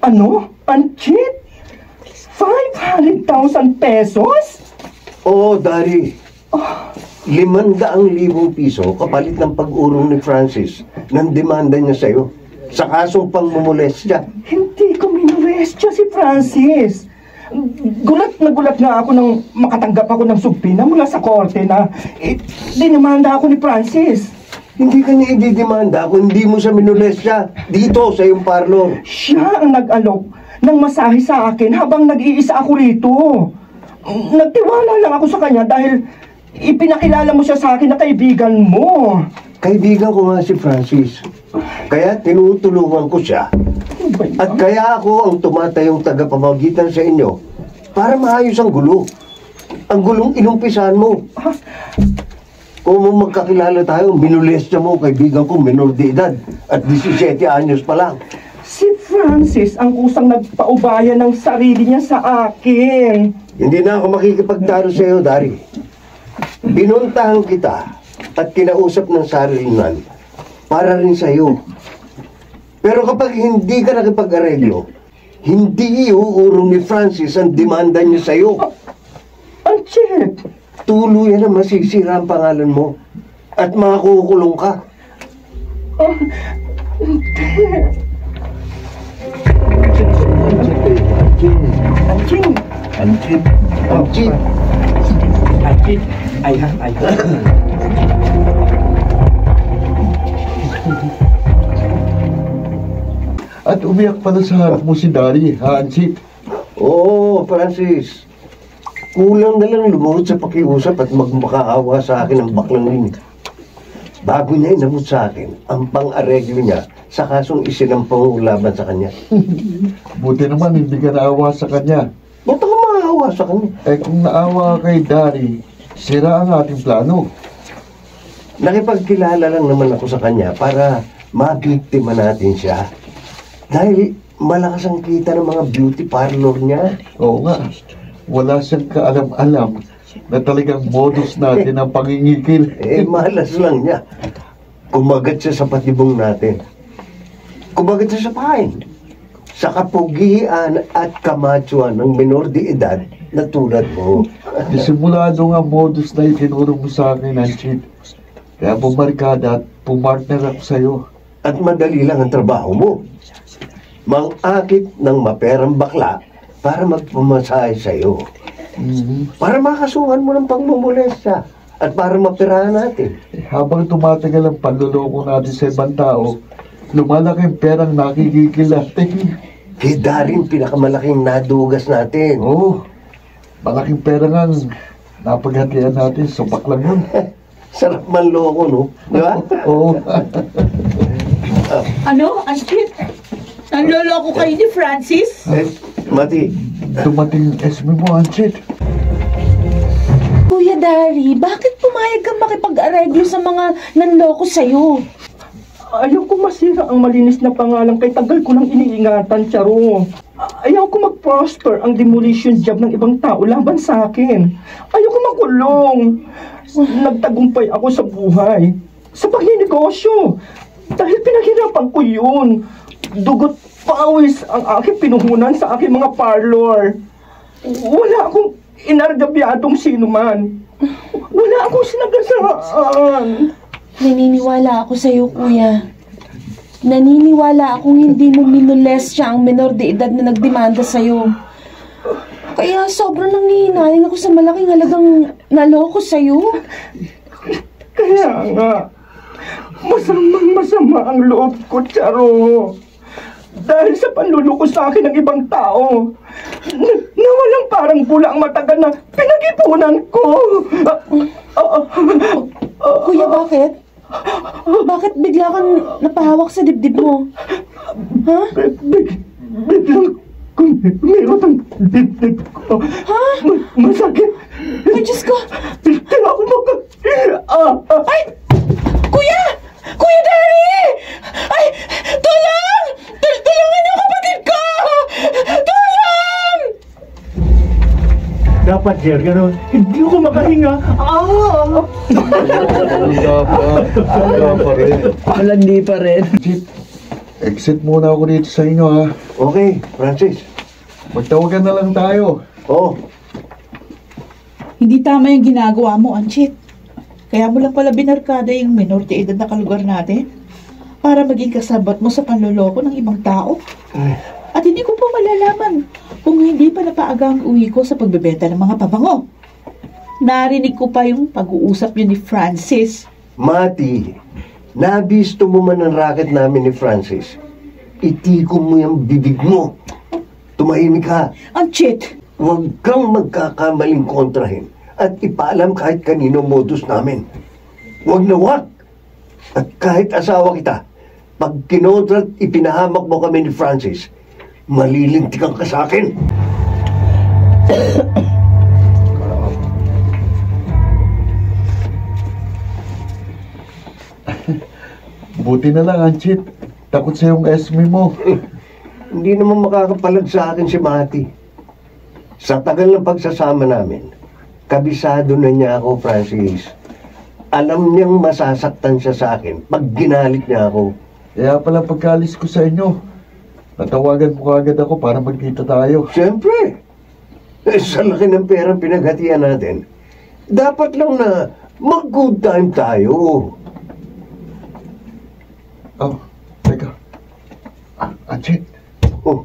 Ano? Panchit? 500,000 pesos? Oo, Dari. 500,000 piso kapalit ng pag-urong ni Francis ng demanda niya sa'yo sa kasong pangmumolestya. Hindi ko minolestya si Francis. Gulat nga ako nang makatanggap ako ng subpina mula sa korte na dinimanda ako ni Francis. Hindi ka niya ididemanda kung hindi mo siya minolestya dito sa iyong parlor. Siya ang nag-alok ng masahe sa akin habang nag-iisa ako rito. Nagtiwala lang ako sa kanya dahil ipinakilala mo siya sa akin na kaibigan mo. Kaibigan ko nga si Francis. Kaya tinutulungan ko siya. At kaya ako ang tumatayong tagapamagitan sa inyo para maayos ang gulo. Ang gulong inumpisahan mo. Kung magkakilala tayo, minolestya mo kaibigan ko menor de edad at 17 anyos pa lang. Si Francis ang kusang nagpaubaya ng sarili niya sa akin. Hindi na ako makikipagtalo sa iyo, Dari. Binuntahan kita at kinausap ng sarilingan para rin sa iyo. Pero kapag hindi ka nakipag-areglo, hindi iuurong ni Francis ang demanda niya sa iyo. Panchit! Tuluyan na masisira ang pangalan mo at makukulong ka. Anching! Anchit. Anchit. Anchit! Ay. At umiyak pala sa harap mo si Dari, ha, Anchit? Oo, Francis. Kulang na lang lumuhod sa pakiusap at magmakaawa sa akin ang baklang rin. Bago niya inamot sa akin ang pang-areglo niya sa kasong isinampang laban sa kanya. Buti naman hindi ka naawa sa kanya. Ba't ako maawa sa kanya? Eh kung naawa kay Dari, sira ang ating plano. Nakipagkilala lang naman ako sa kanya para mabiktima natin siya. Dahil malakas ang kita ng mga beauty parlor niya. Oo nga, wala siyang kaalam-alam na talagang modus natin ang pangingikil. Malas lang niya. Kumagat siya sa patibong natin. Kumagat siya sa pain. Sa kapugian at kamatsuan ng menor de edad na tulad mo. Disimulado nga modus na itinuro mo sa akin, Anchit. Kaya bumarkada at pumartner ako sa'yo. At madali lang ang trabaho mo. Mang-akit ng maperang bakla para magpamasahe sa'yo. Para makasuhan mo ng pagmumulestya at para mapirahan natin. Habang tumatagal ang panluloko natin sa ibang tao, lumalaki ang perang nakikikil natin. Hida rin pinakamalaking nadugas natin. Oo, malaking pera nga napaghatian natin, supak lang yun. Sarap man loko, no? Di ba? Oo. Ano, Anchit? Nanloloko kayo ni Francis? Mati. Dumating yung SB mo, Anchit. Kuya Dari, bakit pumayag kang makipag-areglo sa mga nanloko sa'yo? Ayaw ko masira ang malinis na pangalan kay tagal ko nang iniingatan, Charo. Ayaw ko mag-prosper ang demolition job ng ibang tao laban sa akin. Ayaw ko makulong. Nagtagumpay ako sa buhay, sa pagninegosyo. Dahil pinaghirapan ko yun. Dugot pawis ang aking pinuhunan sa aking mga parlor. Wala akong inargabyadong sino man. Wala akong sinagasaan. Naniniwala ako sa'yo, kuya. Naniniwala akong hindi mo minolestya ang menor de edad na nagdemanda sa'yo. Kaya sobrang nanghihinaling ako sa malaking halagang naloko sa'yo. Kaya nga, masama ang loob ko, Charo. Dahil sa panluloko sa akin ng ibang tao, na walang parang bula ang matagal na pinag-ipunan ko. Kuya, bakit? Bakit bigla kang napahawak sa dibdib mo? Ha? Biglang meron ang dibdib ko. Ha? Masakit. Ay, Diyos ko! Kaya ako Ay! Kuya! Kuya Dari! Ay! Tulong! Tulungan niyo kapatid ko! Tulong! Dapat, Jer, gano'n. Hindi ko makahinga. Wala pa rin. Malandi pa rin. Anchit, exit muna ako dito sa inyo, ha? Okay, Francis. Magtawagan na lang tayo. Oh, Hindi tama yung ginagawa mo, Anchit. Kaya mo lang pala binarkada yung minor de edad na kalugar natin para maging kasabat mo sa panloloko ng ibang tao. At hindi ko pa malalaman kung hindi pa napaaga ang uwi ko sa pagbebenta ng mga pabango. Narinig ko pa yung pag-uusap niyo ni Francis. Mati, nabisto mo man ang racket namin ni Francis. Itikom mo yung bibig mo. Tumahimik ka. Anchit! Huwag kang magkakamaling kontrahin at ipaalam kahit kanino modus namin. Huwag na huwag. At kahit asawa kita, pag kinontra at ipinahamak mo kami ni Francis, malilintikan ka sa akin. Buti na lang, Anchit. Takot sa yung esme mo. Hindi naman makakapalag sa akin si Mati. Sa tagal ng pagsasama namin, kabisado na niya ako, Francis. Alam niyang masasaktan siya sa akin pag ginalit niya ako. Kaya pala pagkalis ko sa inyo, natawagan mo kagad ako para magkita tayo. Siyempre, sa laki ng perang pinaghatian natin, dapat lang na mag-good time tayo. Oh, teka. Anchit, Oh,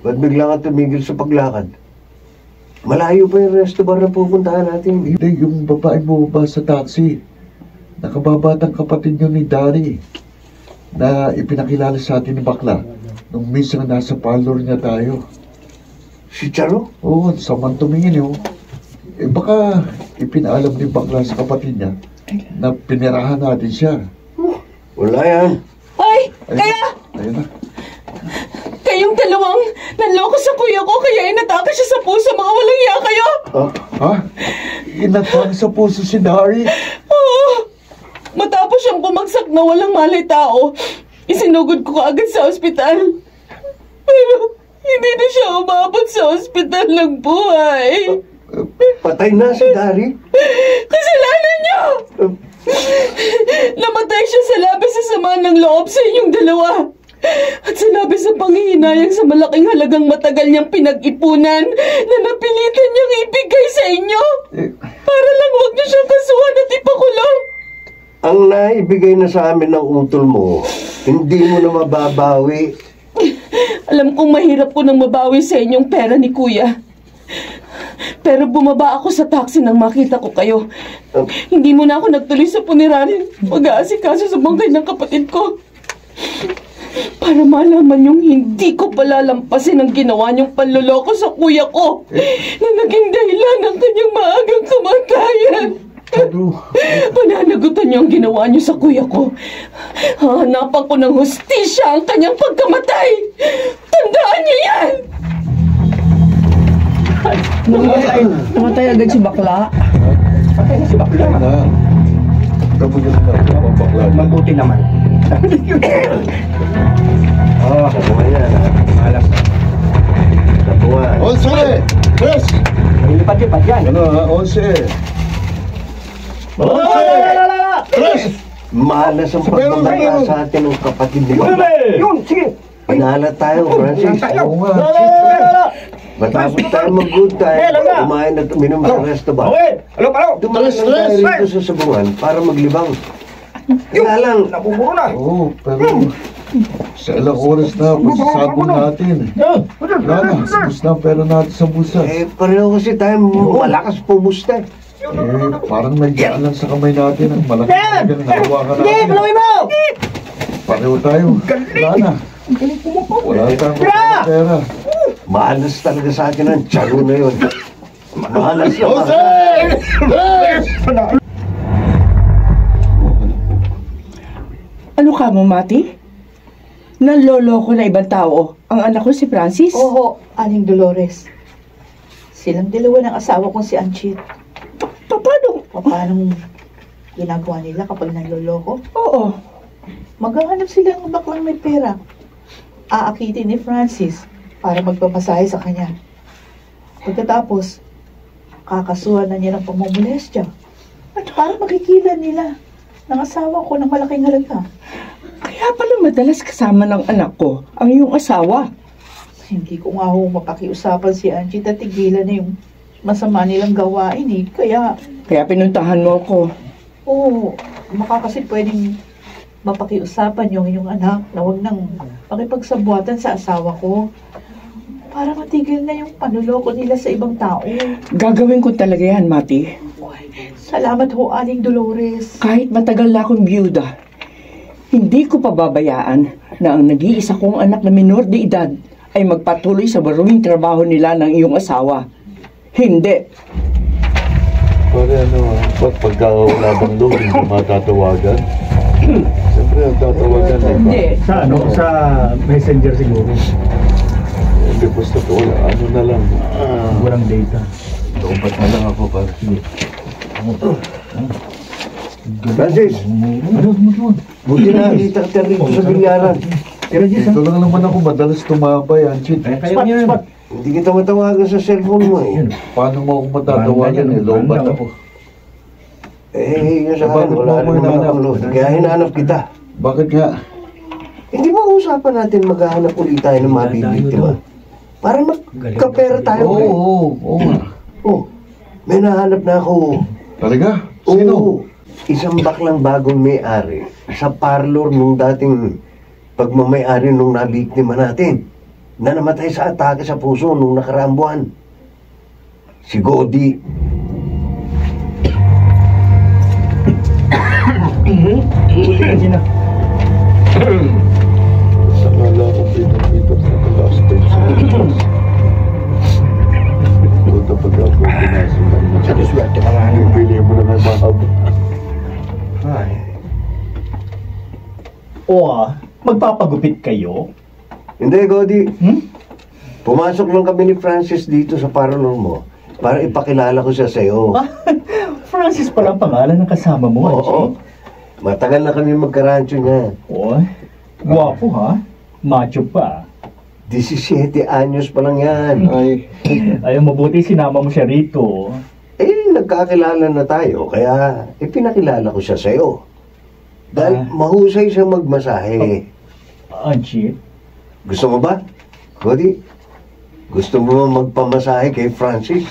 ba't bigla ka tumigil sa paglakad? Malayo pa yung resto bar na pupuntahan natin. hindi yung babae mo ba sa taxi? Nakababatang kapatid niyo ni Dari na ipinakilala sa atin ni Bakla nung minsan nasa parlor niya tayo. Si Charo? Oo, saman tumingin yun. Eh baka ipinaalam ni Bakla sa kapatid niya na pinirahan natin siya. Wala yan. Ay! Ayun Kaya! na, ayun na. Kayong dalawang nanloko sa kuya ko kaya inatake siya sa puso. Mga walang iya kayo! Oh, Ha? Inatang sa puso si Dari? Oo! Matapos siyang bumagsak na walang malay tao, isinugod ko agad sa ospital. Pero hindi na siya umabot sa ospital ng buhay. patay na si Dari. Kasalanan niyo! Namatay siya sa labis sa sama ng loob sa inyong dalawa. At sa labis sa panghihinayang sa malaking halagang matagal niyang pinag-ipunan na napilitan niyang ibigay sa inyo. Para lang huwag niyo siyang kasuhan at ipakulong. Ang naibigay na sa amin ng utol mo, hindi mo na mababawi. Alam kong mahirap ko nang mabawi sa inyong pera ni Kuya. Pero bumaba ako sa taxi nang makita ko kayo. Hindi mo na ako nagtuloy sa punirarin. Mag-aasikaso sa bangkay ng kapatid ko. Para malaman yung hindi ko palalampasin ang ginawa niyong panloloko sa kuya ko na naging dahilan ng kanyang maagang kamatayan. Pananagutan niyo ang ginawa niyo sa kuya ko. Hahanapan ko ng hustisya ang kanyang pagkamatay. Tandaan niyo yan! Namatay agad si Bakla. Patay na si Bakla. Na. Kabuyan na ang Bakla. Mabuti naman. Oh, sabuhan yan. Malas. Sabuhan. 11! Chris! Lipad-lipad yan. Ano ha? 11! 11! Chris! Malas ang pagmamahal sa atin ng kapatid ni Bakla. Yun, sige. Pinala tayo, Francis. Oo nga. Matapos tayo mag-good time, kumain at uminom sa resto ba? Dumaan lang tayo rito sa sabungan para maglibang. Kaya lang, Nabuburo na. Oo, pero sa ilang oras na pasasabong natin. Wala na, sabos na ang pera natin sa bulsa. pareho kasi tayo malakas pumusta. Parang may gaan lang sa kamay natin ang malaking halaga na nahawakan natin. Pareho tayo. Wala na. Wala tayong pera. Malas talaga sa akin ang Charo na yun. Malas na Ano ka mo, Mati? Nanloloko na ibang tao. Ang anak ko si Francis. Oo, Aling Dolores. Silang dalawa ng asawa kong si Anchit. Paano? Paano ginagawa nila kapag nanloloko? Oo. Maghahanap sila ng baklang may pera. Aakitin ni Francis para magpamasahe sa kanya. Pagkatapos, kakasuhan na niya ng pamumulestya. At para makikilan nila ng asawa ko ng malaking halaga. Kaya Kaya pala madalas kasama ng anak ko ang iyong asawa. Hindi ko nga ho mapakiusapan si Angie at tigilan na yung masama nilang gawain eh. Kaya, Kaya pinuntahan mo ako. oo, baka kasi pwedeng mapakiusapan yung inyong anak na huwag nang makipagsabuatan sa asawa ko. Para matigil na yung panuloko nila sa ibang tao. Gagawin ko talaga yan, Mati. Salamat ho, Aling Dolores. Kahit matagal na akong byuda, hindi ko pababayaan na ang nag-iisa kong anak na minor de edad ay magpatuloy sa maraming trabaho nila ng iyong asawa. Hindi. Pare ba't pagka wala bang doon, hindi matatawagan? Siyempre, ang tatawagan eh. Hindi. Sa messenger siguro. Hindi, basta to, ano na lang. Walang data. Tupat na lang ako, pare. Francis, buti na kita ka rito sa bilyaran. Dito lang naman ako madalas tumabay, Anchit. Hindi kita matawagan sa cellphone mo eh. Paano mo ako matatawagan eh? Lobat ako. Eh, yun sa akin, Bakit wala mo naman hinahanap? akong load. Kaya hinahanap kita. Bakit nga? Hindi ba usapan natin maghahanap ulit tayo ng mabibiktima? Para magkapera tayo. Oo nga. Oh, may nahanap na ako. Talaga? Oo, Sino? isang baklang bagong may-ari sa parlor nung dating pagmamay-ari nung nabiktima natin na namatay sa atake sa puso nung nakaraang buwan. Si Godi. Nakala ko Peter sa last time sa Peter's. Punta pag ako pinasunan mo. Swerte ka nga. Pili mo na nga mahaba. Magpapagupit kayo? Hindi, Godi. Pumasok lang kami ni Francis dito sa parlor mo para ipakilala ko siya sa'yo. Francis pala ang pangalan ng kasama mo, Oo. Angie. Matagal na kami magkarancho niya. Guwapo ha? Macho pa. 17 anyos pa lang yan. Ay, mabuti sinama mo siya rito. Eh, nagkakilala na tayo, kaya ipinakilala ko siya sa'yo. Dahil mahusay siyang magmasahe. Angie, Gusto mo ba? Godi, gusto mo ba magpamasahe kay Francis?